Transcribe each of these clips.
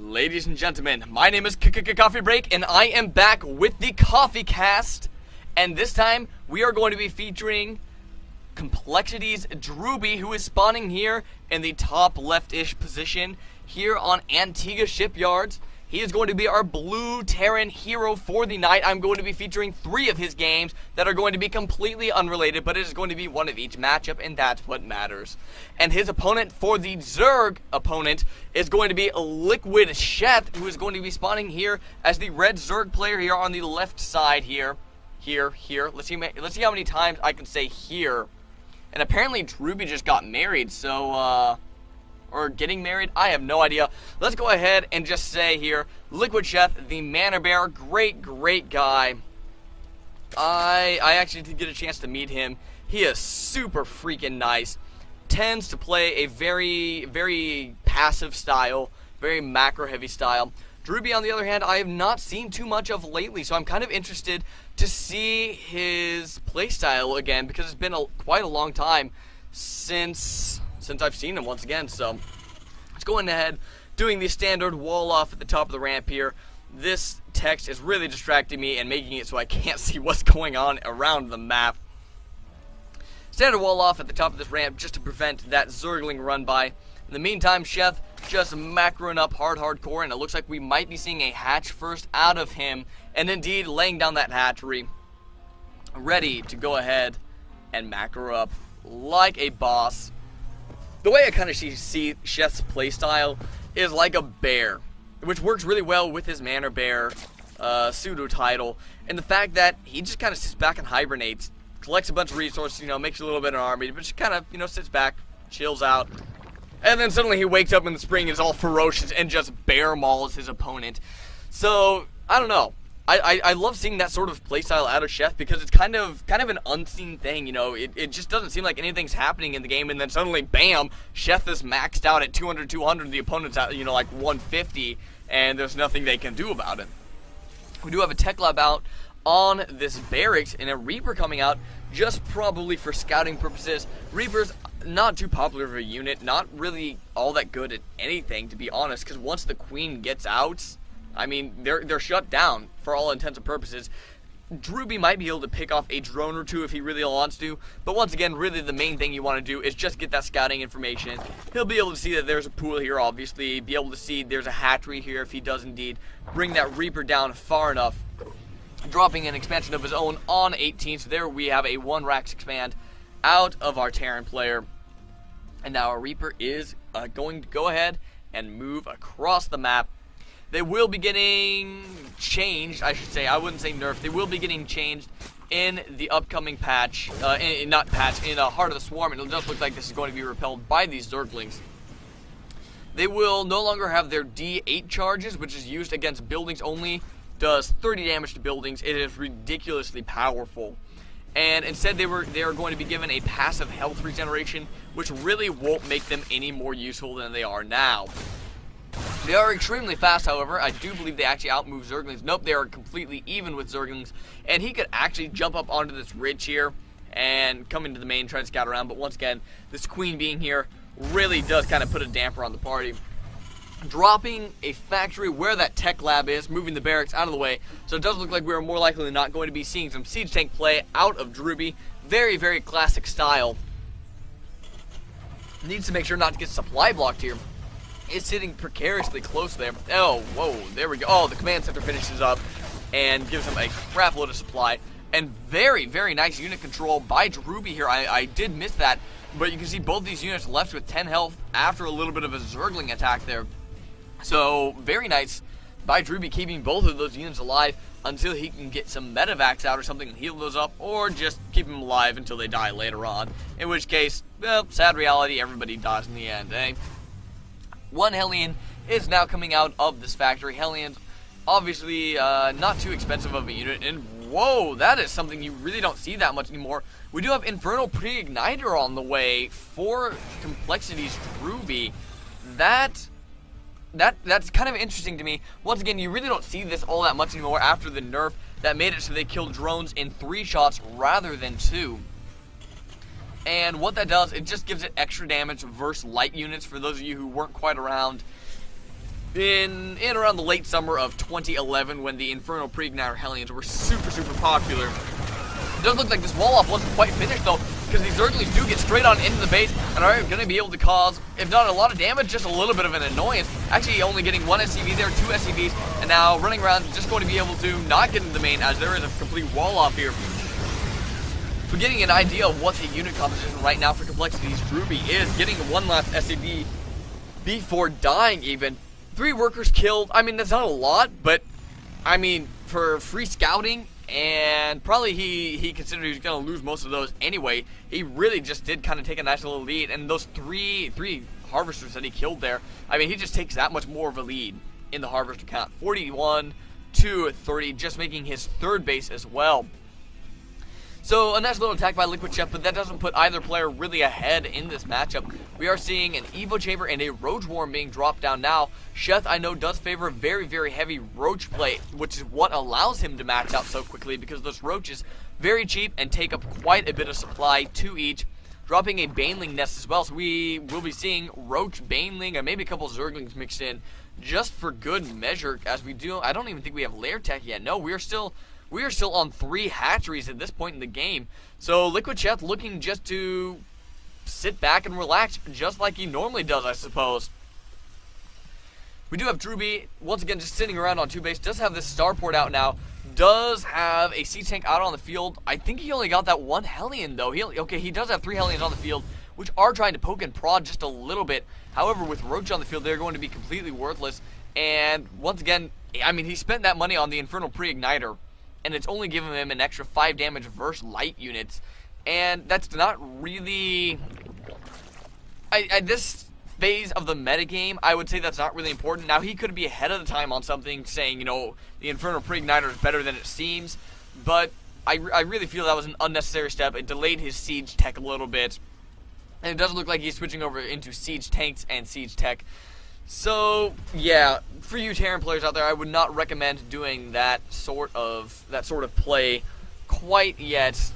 Ladies and gentlemen, my name is Coffee Break, and I am back with the Coffee Cast. And this time, we are going to be featuring Complexity's Drewbie, who is spawning here in the top left-ish position here on Antigua Shipyards. He is going to be our Blue Terran hero for the night. I'm going to be featuring 3 of his games that are going to be completely unrelated, but it is going to be one of each matchup, and that's what matters. And his opponent for the Zerg opponent is going to be Liquid Sheth, who is going to be spawning here as the red Zerg player here on the left side here. Here. Let's see how many times I can say here. And apparently Drewbie just got married, so, or getting married, I have no idea. Let's go ahead and just say here, Liquid Sheth, the Manor Bear, great guy. I actually did get a chance to meet him. He is super freaking nice. Tends to play a very passive style, very macro heavy style. Drewbie, on the other hand, I have not seen too much of lately, so I'm kind of interested to see his playstyle again, because it's been quite a long time since I've seen him once again. So let's go ahead, doing the standard wall off at the top of the ramp here. This text is really distracting me and making it so I can't see what's going on around the map. Standard wall off at the top of this ramp just to prevent that Zergling run by. In the meantime, Sheth just macroing up hardcore, and it looks like we might be seeing a hatch first out of him, and indeed laying down that hatchery, ready to go ahead and macro up like a boss. The way I kind of see Sheth's playstyle is like a bear, which works really well with his Manor Bear pseudo title, and the fact that he just kind of sits back and hibernates, collects a bunch of resources, makes a little bit of an army, but just kind of, sits back, chills out. And then suddenly he wakes up in the spring and is all ferocious and just bear mauls his opponent. So, I don't know. I love seeing that sort of playstyle out of Sheth, because it's kind of an unseen thing, It just doesn't seem like anything's happening in the game, and then suddenly, bam, Sheth is maxed out at 200, the opponent's at, like 150, and there's nothing they can do about it. We do have a tech lab out on this barracks, and a Reaper coming out, just probably for scouting purposes. Reaper's not too popular of a unit, not really all that good at anything, to be honest, because once the Queen gets out, I mean, they're shut down for all intents and purposes. Drewbie might be able to pick off a drone or two if he really wants to, but once again, really the main thing you want to do is just get that scouting information. He'll be able to see that there's a pool here, obviously, be able to see there's a hatchery here if he does indeed bring that Reaper down far enough, dropping an expansion of his own on 18, so there we have a 1 Rax expand out of our Terran player. And now our Reaper is going to go ahead and move across the map. They will be getting changed, I should say. I wouldn't say nerfed. They will be getting changed in the upcoming patch, in Heart of the Swarm, and it does look like this is going to be repelled by these Zerglings. They will no longer have their D8 charges, which is used against buildings only. Does 30 damage to buildings. It is ridiculously powerful. And instead they are going to be given a passive health regeneration, which really won't make them any more useful than they are now. They are extremely fast, however. I do believe they actually outmove Zerglings. Nope, they are completely even with Zerglings. And he could actually jump up onto this ridge here and come into the main, try to scout around. But once again, this Queen being here really does kind of put a damper on the party. Dropping a factory where that tech lab is, moving the barracks out of the way. So it does look like we're more likely than not going to be seeing some siege tank play out of Drewbie. Very classic style. Needs to make sure not to get supply blocked here. It's sitting precariously close there. Oh, whoa, there we go. Oh, the command center finishes up and gives him a crap load of supply. And very nice unit control by Drewbie here. I did miss that, but you can see both these units left with 10 health after a little bit of a Zergling attack there. So, very nice by Drewbie keeping both of those units alive until he can get some medevacs out or something and heal those up, or just keep them alive until they die later on. In which case, well, sad reality, everybody dies in the end, eh? 1 Hellion is now coming out of this factory. Hellions, obviously, not too expensive of a unit, and whoa, that is something you really don't see that much anymore. We do have Infernal Pre-Igniter on the way for Complexity's Drewbie. That's kind of interesting to me. Once again, you really don't see this all that much anymore after the nerf that made it so they killed drones in 3 shots rather than 2. And what that does, it just gives it extra damage versus light units. For those of you who weren't quite around in around the late summer of 2011 when the Infernal Pre-Igniter Hellions were super popular. It does look like this wall-off wasn't quite finished though, because these Zerglings do get straight on into the base and are going to be able to cause, if not a lot of damage, just a little bit of an annoyance. Actually only getting one SCV there, 2 SCVs, and now running around just going to be able to not get into the main as there is a complete wall-off here. But getting an idea of what the unit composition right now for Complexity's Drewbie is, getting one last SCV before dying even. 3 workers killed. I mean, that's not a lot, but I mean, for free scouting, and probably he considered he was going to lose most of those anyway. He really just did kind of take a nice little lead, and those three harvesters that he killed there, I mean, he just takes that much more of a lead in the harvester count. 41 to 30, just making his 3rd base as well. So a nice little attack by Liquid Sheth, but that doesn't put either player really ahead in this matchup. We are seeing an Evo Chamber and a Roach Worm being dropped down now. Sheth, I know, does favor very heavy Roach play, which is what allows him to max out so quickly, because those Roaches very cheap and take up quite a bit of supply to each. Dropping a Baneling nest as well, so we will be seeing Roach, Baneling, and maybe a couple Zerglings mixed in just for good measure, as we do. I don't even think we have Lair Tech yet. No, we are still on 3 hatcheries at this point in the game. So Liquid Sheth looking just to sit back and relax, just like he normally does, I suppose. We do have Drewbie, once again, just sitting around on 2 base. Does have this starport out now. Does have a Siege Tank out on the field. I think he only got that 1 Hellion, though. He does have 3 Hellions on the field, which are trying to poke and prod just a little bit. However, with Roach on the field, they're going to be completely worthless. And once again, I mean, he spent that money on the Infernal Pre-Igniter, and it's only giving him an extra 5 damage versus light units. And that's not really... this phase of the metagame, I would say that's not really important. Now, he could be ahead of the time on something, saying, you know, the Infernal Pre-Igniter is better than it seems. But I really feel that was an unnecessary step. It delayed his Siege Tech a little bit. And it doesn't look like he's switching over into Siege Tanks and Siege Tech. So, yeah, for you Terran players out there, I would not recommend doing that sort of play quite yet,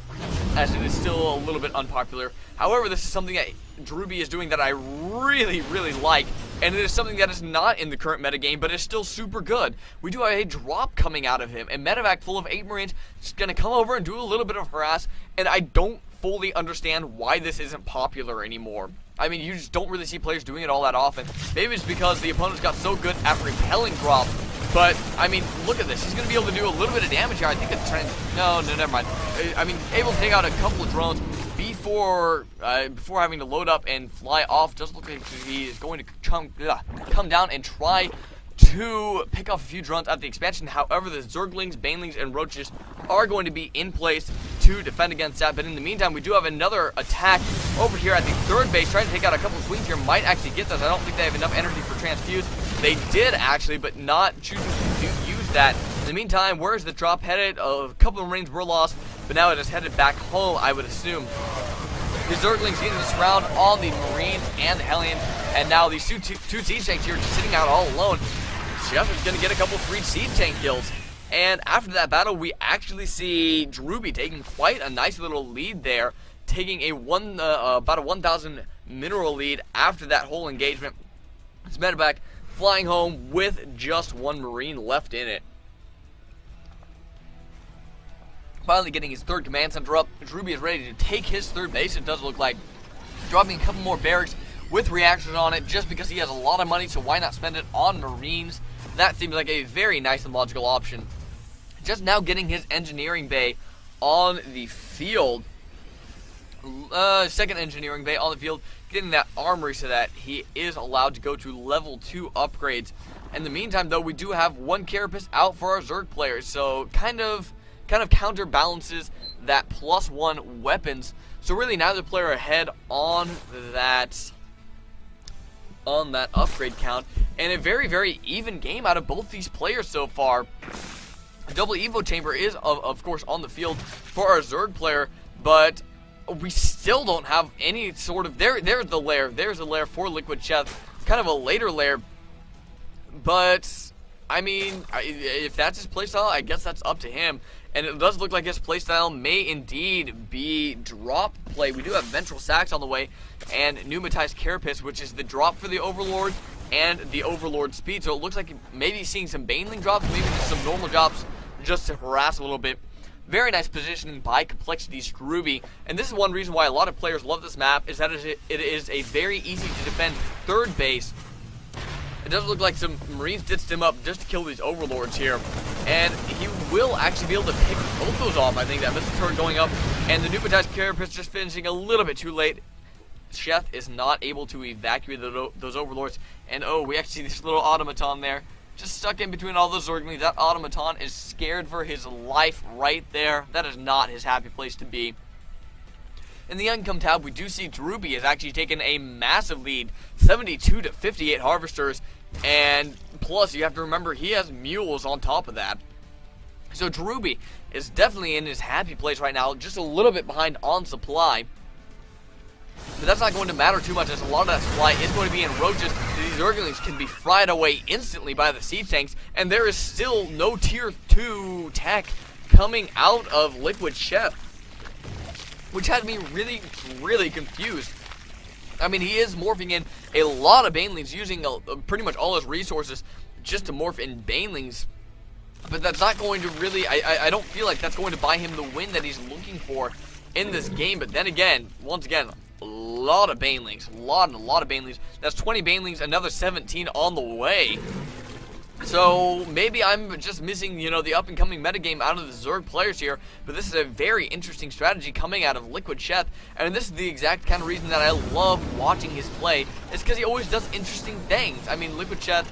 as it is still a little bit unpopular. However, this is something that Drewbie is doing that I really like, and it is something that is not in the current metagame, but is still super good. We do have a drop coming out of him, a medevac full of 8 Marines, just going to come over and do a little bit of harass, and I don't fully understand why this isn't popular anymore. I mean, you just don't really see players doing it all that often. Maybe it's because the opponents got so good at repelling drops. But, I mean, look at this. He's going to be able to do a little bit of damage here. I think it's trying... No, never mind. I mean, able to take out a couple of drones before having to load up and fly off. Doesn't look like he is going to come down and try to pick off a few drones at the expansion. However, the Zerglings, Banelings, and Roaches are going to be in place to defend against that. But in the meantime, we do have another attack over here at the 3rd base, trying to take out a couple of swings here. Might actually get this. I don't think they have enough energy for transfuse. They did actually, but not choosing to use that. In the meantime, where's the drop headed? A couple of Marines were lost, but now it is headed back home, I would assume. The Zerglings getting this round on the Marines and the Hellions, and now these two Siege Tanks here just sitting out all alone. Sheth is going to get a couple free Siege Tank kills. And after that battle, we actually see Drewbie taking quite a nice little lead there, taking a about a 1,000 mineral lead after that whole engagement. It's medevac flying home with just 1 Marine left in it. Finally getting his 3rd command center up. Drewbie is ready to take his 3rd base, it does look like. Dropping a couple more barracks with reactors on it just because he has a lot of money, so why not spend it on Marines? That seems like a very nice and logical option. Just now getting his engineering bay on the field. 2nd engineering bay on the field. Getting that armory so that he is allowed to go to level 2 upgrades. In the meantime, though, we do have 1 Carapace out for our Zerg players. So kind of counterbalances that +1 weapons. So really neither player ahead on that upgrade count, and a very even game out of both these players so far. A double Evo Chamber is of course on the field for our Zerg player, but we still don't have any sort of... There's the lair for Liquid Sheth. It's kind of a later lair, but I mean, if that's his playstyle, I guess that's up to him. And it does look like his playstyle may indeed be drop play. We do have Ventral Sacs on the way, and Pneumatized Carapace, which is the drop for the Overlord, and the Overlord speed. So it looks like maybe seeing some Baneling drops, maybe just some normal drops just to harass a little bit. Very nice positioning by Complexity's TvZ, and this is one reason why a lot of players love this map, is that it is a very easy to defend third base. It does look like some Marines ditched him up just to kill these Overlords here, and he will actually be able to pick both those off. I think that missile turret going up, and the Noob Carapace just finishing a little bit too late. Sheth is not able to evacuate those Overlords, and oh, we actually see this little automaton there, just stuck in between all those Zerglings. That automaton is scared for his life right there. That is not his happy place to be. In the income tab, we do see TvZ has actually taken a massive lead, 72 to 58 harvesters, and plus you have to remember he has mules on top of that. So TvZ is definitely in his happy place right now, just a little bit behind on supply. But that's not going to matter too much, as a lot of that supply is going to be in roaches. These Zerglings can be fried away instantly by the siege tanks, and there is still no tier 2 tech coming out of Liquid Sheth, which had me really confused. I mean, he is morphing in a lot of Banelings, using pretty much all his resources just to morph in Banelings. But that's not going to really, I don't feel like that's going to buy him the win that he's looking for in this game. But then again, once again, a lot of Banelings, a lot of Banelings. That's 20 Banelings, another 17 on the way. So maybe I'm just missing, you know, the up-and-coming metagame out of the Zerg players here, but this is a very interesting strategy coming out of Liquid Sheth, and this is the exact kind of reason that I love watching his play, is because he always does interesting things. I mean, Liquid Sheth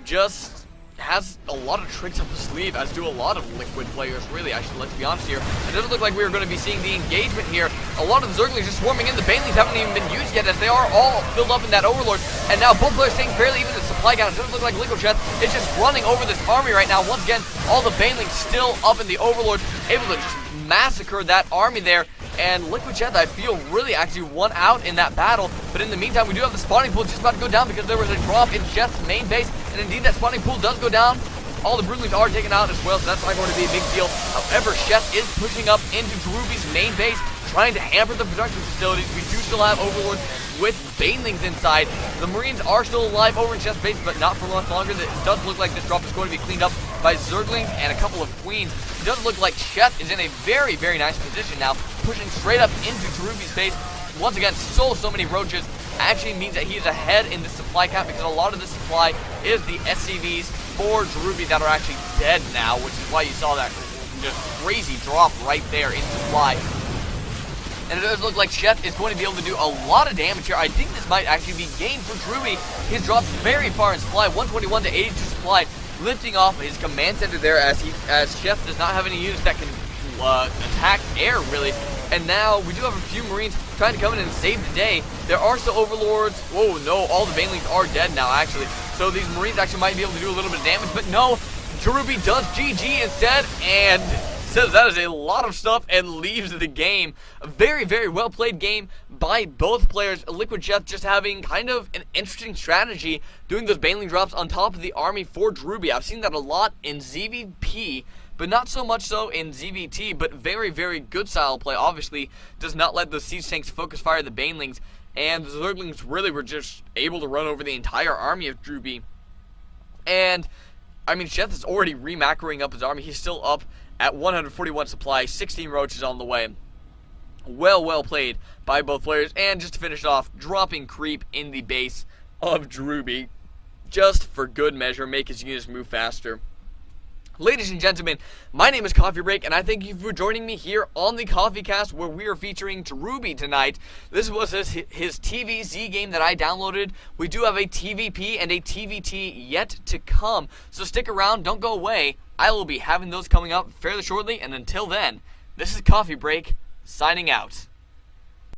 just has a lot of tricks up his sleeve, as do a lot of Liquid players, really. Actually, let's be honest here. It doesn't look like we're going to be seeing the engagement here. A lot of the Zerglings just swarming in. The Banelings haven't even been used yet, as they are all filled up in that Overlord. And now both players staying fairly even. The supply count. It doesn't look like Liquid Sheth is just running over this army right now. Once again, all the Banelings still up in the Overlord, able to just massacre that army there. And Liquid Sheth, I feel, really actually won out in that battle. But in the meantime, we do have the spawning pool just about to go down, because there was a drop in Sheth's main base. And indeed, that spawning pool does go down. All the Broodlings are taken out as well, so that's not going to be a big deal. However, Sheth is pushing up into TvZ's main base, trying to hamper the production facilities. We do still have Overlords with Banelings inside. The Marines are still alive over in Sheth's base, but not for much longer. It does look like this drop is going to be cleaned up by Zerglings and a couple of Queens. It does look like Sheth is in a very nice position now, pushing straight up into TvZ's base. Once again, so many roaches actually means that he is ahead in the supply count, because a lot of the supply is the SCVs for TvZ that are actually dead now, which is why you saw that just crazy drop right there in supply. And it does look like Sheth is going to be able to do a lot of damage here. I think this might actually be game for TvZ. He's dropped very far in supply, 121 to 82 supply, lifting off his command center there, as Sheth does not have any units that can attack air, really. And now we do have a few Marines trying to come in and save the day. There are still Overlords. Whoa, no, all the Banelings are dead now, actually. So these Marines actually might be able to do a little bit of damage, but no, TvZ does GG instead, and says that is a lot of stuff and leaves the game. A very well played game by both players. Liquid Sheth just having kind of an interesting strategy, doing those Baneling drops on top of the army for TvZ. I've seen that a lot in ZVP, but not so much so in ZVT, but very good style play. Obviously, does not let the siege tanks focus fire the Banelings, and the Zerglings really were just able to run over the entire army of TvZ. And, I mean, Sheth is already remacroing up his army. He's still up at 141 supply, 16 roaches on the way. Well played by both players. And just to finish off, dropping creep in the base of TvZ, just for good measure, make his units move faster. Ladies and gentlemen, my name is Coffee Break, and I thank you for joining me here on the Coffee Cast, where we are featuring TvZ tonight. This was his TvZ game that I downloaded. We do have a TvP and a TvT yet to come, so stick around, don't go away. I will be having those coming up fairly shortly, and until then, this is Coffee Break, signing out.